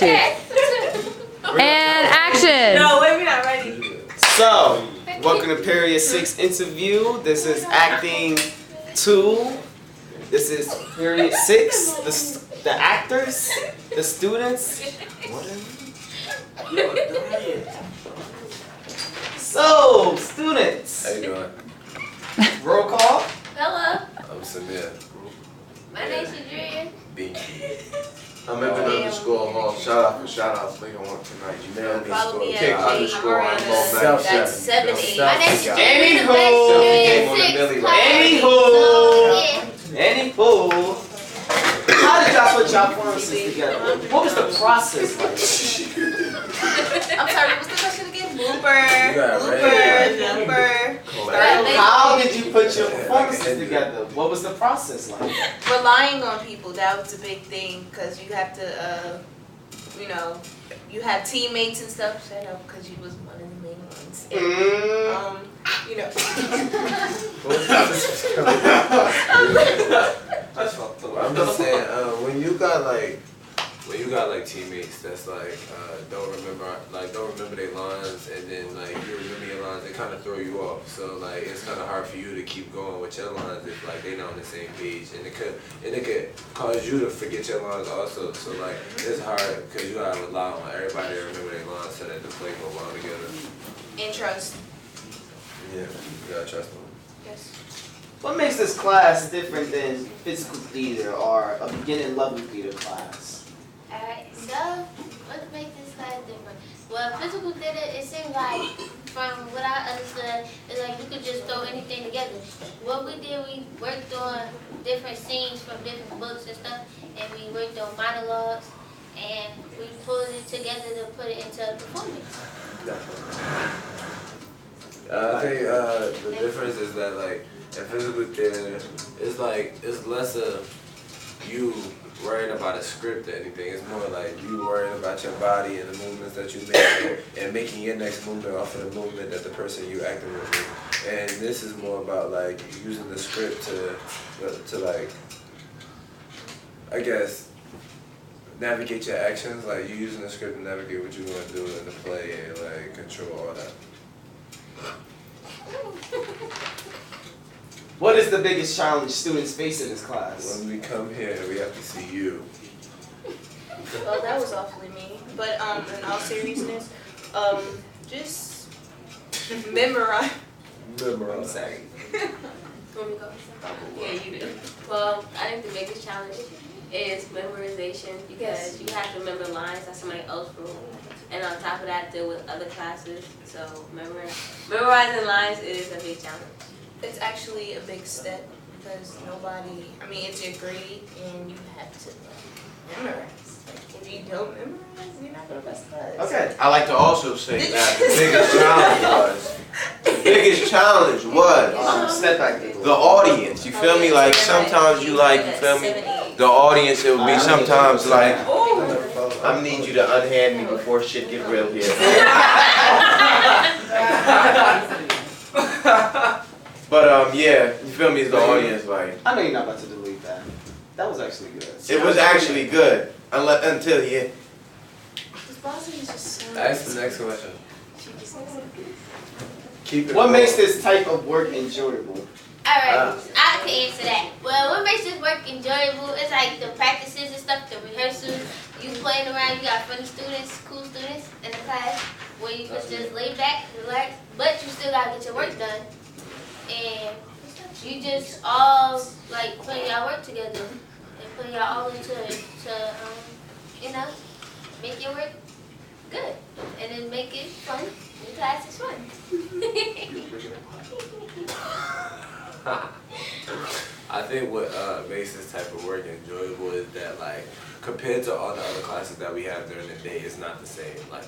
And action! No, wait, we're not ready. So, welcome to Period 6 interview. This is acting 2. This is Period 6. The actors, the students. So, students. How you doing? Roll call. Hello, I'm Samir. my name's Shadreah. I'm Evan_Hall. Shout out for shout outs. Think I want tonight. You know me. Follow me Kick at underscore. I'm Miranda. going back. That's 78. My name's Self-check. Anywho, how did y'all put y'all performances together? What was the process like? I'm sorry, what's the question again? You got ready. How did you put your performances together? What was the process like? Relying on people, that was a big thing, because you have to, you have teammates and stuff set up, because you was one of the main ones. And, I'm just saying, when you got like teammates that's like don't remember their lines, and then like you remember your lines, they kind of throw you off. So like it's kind of hard for you to keep going with your lines if like they not on the same page, and it could cause you to forget your lines also. So like it's hard because you gotta rely on everybody to remember their lines so that the play go well together. And trust. Yeah, you gotta trust them. Yes. What makes this class different than physical theater or a beginning level theater class? Alright, so what makes this class different? Well, physical theater, it seems like, from what I understood, is like you could just throw anything together. What we did, we worked on different scenes from different books and stuff, and we worked on monologues, and we pulled it together to put it into a performance. I think the difference is that like in physical theater, it's less of you worrying about a script or anything. It's more like you worrying about your body and the movements that you make and making your next movement off of the movement that the person you acting with is. And this is more about like using the script to like, I guess, navigate your actions. Like you using the script to navigate what you want to do in the play and like control all that. What is the biggest challenge students face in this class? When we come here, we have to see you. Well, that was awfully mean. But in all seriousness, just memorize. I'm sorry. Want me to go? Yeah, you do. Well, I think the biggest challenge is memorization, because you have to remember lines that somebody else wrote. And on top of that, deal with other classes. So memorizing lines is a big challenge. It's actually a big step, because it's your grade, and you have to memorize. Like, if you don't memorize, you're not going to pass class. Okay. I like to also say that the biggest challenge was Step back. the audience. You feel me? Like sometimes you feel me? The audience, it would be sometimes like, I need you to unhand me before shit get real here. But yeah, you feel me? As the audience, like I know you're not about to delete that. That was actually good. it was actually good until This boss is just so... Ask the next question. Keep it What makes going. this type of work enjoyable? Alright, I can answer that. Well, what makes this work enjoyable is like the practices and stuff, the rehearsals. You playing around, you got funny students, cool students in the class where you can just lay back, relax, but you still gotta get your work done. And you just all like putting your work together and putting your all into make your work good and then make it fun. The class is fun. I think what makes this type of work enjoyable is that like compared to all the other classes that we have during the day, it's not the same. Like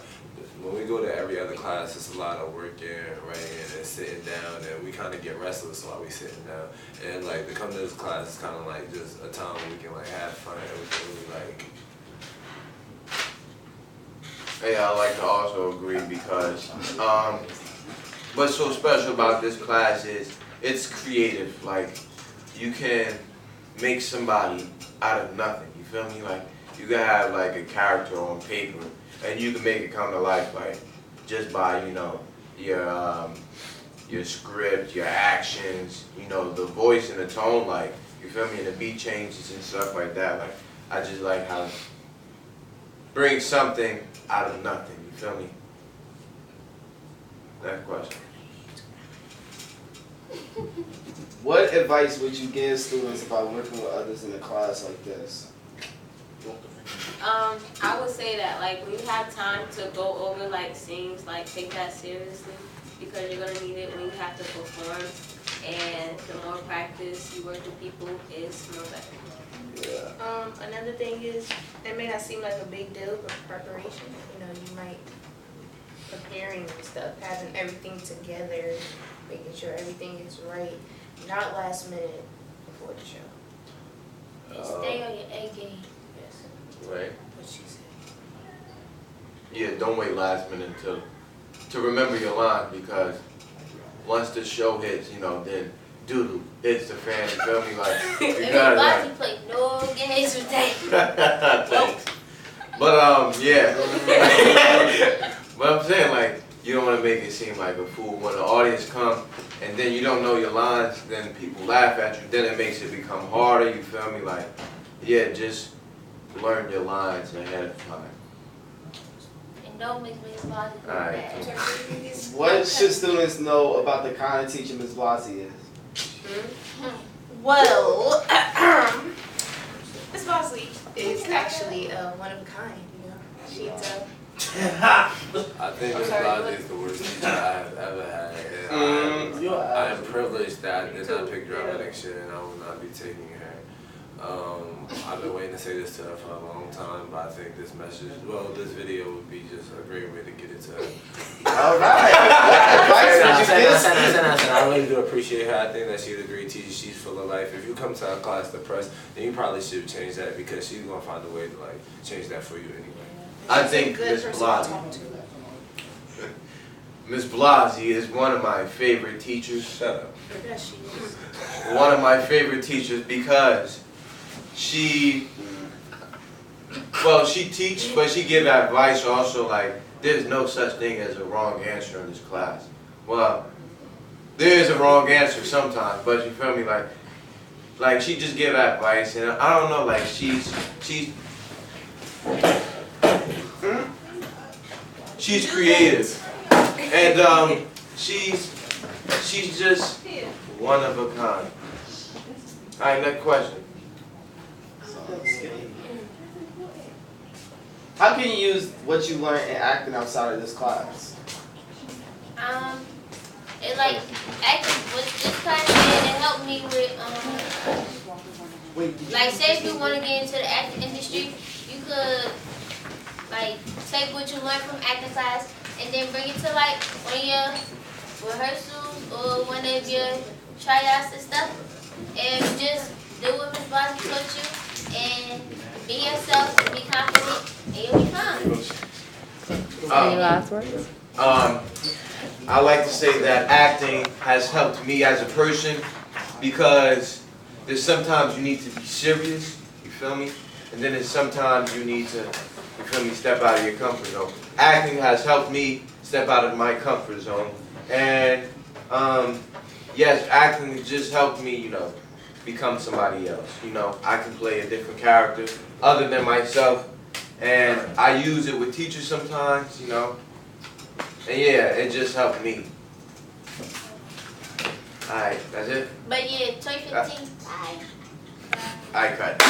when we go to every other class, it's a lot of working, writing, and sitting down, and we kind of get restless while we sitting down. And like to come to this class is kind of like just a time where we can like have fun and we can really like. hey, I like to also agree because what's so special about this class is it's creative. Like you can make somebody out of nothing. You feel me? Like you can have like a character on paper, and you can make it come to life like just by your script, your actions, the voice and the tone, like you feel me, and the beat changes and stuff like that. Like I just like how it brings something out of nothing. You feel me? Next question. What advice would you give students about working with others in a class like this? I would say that like when you have time to go over like scenes, like take that seriously because you're gonna need it when you have to perform. And the more practice you work with people, is more better. Yeah. Another thing is, it may not seem like a big deal, but preparation. You might preparing and stuff, having everything together, making sure everything is right, not last minute before the show. And stay on your A game. Yes. Right. What she said. Yeah, don't wait last minute to remember your line, because once the show hits, then doo-doo hits the fan. You feel me? Like you gotta Everybody play no games with that. Thanks. But yeah. But I'm saying, like, you don't want to make it seem like a fool when the audience come and then you don't know your lines, then people laugh at you, then it makes it become harder. You feel me? Like, yeah, just learn your lines ahead of time. And don't make me body All right. What should students know about the kind of teacher Ms. Blasey is? Well, Miss Bosley is actually one of a kind. She's I think Ms. Blasey is the worst teacher I have ever had. And I am privileged that I did not pick her up next year, and I will not be taking her. I've been waiting to say this to her for a long time, but I think this video would be just a great way to get it to her. All right. I really do appreciate her. I think that she's a great teacher. She's full of life. If you come to our class depressed, then you probably should change that, because she's gonna find a way to like change that for you anyway. I think Miss Blasey is one of my favorite teachers. Shut up. One of my favorite teachers because she teach, but she give advice also. Like, there's no such thing as a wrong answer in this class. Well, there is a wrong answer sometimes, but you feel me? Like she just give advice, and I don't know, like she's creative, and she's just one of a kind. All right, next question. How can you use what you learned in acting outside of this class? It like acting with this class, and it helped me with like say if you want to get into the acting industry, you could like take what you learned from acting class and then bring it to like one of your rehearsals or one of your tryouts and stuff, and just do what Ms. Bosby taught you and be yourself and be confident, and you'll be fine. Any last words? I like to say that acting has helped me as a person, because there's sometimes you need to be serious, you feel me? And then there's sometimes you need to, you feel me, step out of your comfort zone. Acting has helped me step out of my comfort zone. And yes, acting just helped me, become somebody else. I can play a different character other than myself. And I use it with teachers sometimes, And yeah, it just helped me. Alright, that's it? But yeah, 2015, bye. Alright, cut.